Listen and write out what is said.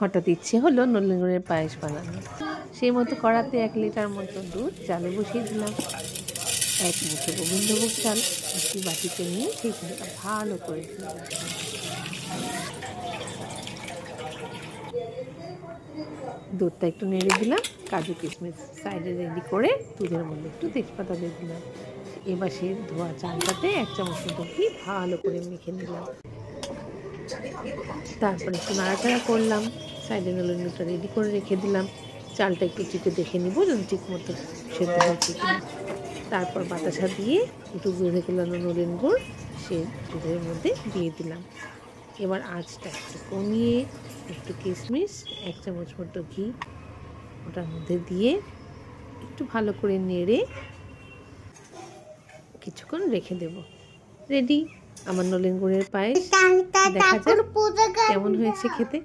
হঠাৎ ইচ্ছে হলো নলেন গুড়ের পায়েস বানানো। সেই মতো কড়াতে 1 লিটার মতো দুধ চালে বসিয়ে দিলাম। 1 মুঠো গোবিন্দভোগ চাল একটি বাটিতে নিয়ে সেই চালটা ভালো করে ধুয়ে রাখলাম। দুধটা একটু নেড়ে দিলাম, কাজু কিশমিশ সাইডে রেডি করে দুধের মধ্যে একটু তেজপাতা দিয়ে দিলাম। এবার সেই ধোয়া চালটাতে 1 চামচ মতো ঘি ভালো করে মেখে নিলাম। তারপর একটু নাড়াচাড়া করলাম, সাইডে নলেন গুড়টা রেডি করে রেখে দিলাম। চালটা একটু চেখে দেখে নিব যেন ঠিক মতো সেদ্ধ হয়েছে কিনা। তারপর বাতাসা দিয়ে একটু দুধে গোলানো নলেন গুড় সে দুধের মধ্যে দিয়ে দিলাম। এবার আঁচটা একটু কমিয়ে একটু কিশমিশ 1 চামচ মতো ঘি ওটার মধ্যে দিয়ে একটু ভালো করে নেড়ে কিছুক্ষণ রেখে দেব। রেডি আমার নলেন গুড়ের পায়েস। দেখা যাক কেমন হয়েছে খেতে।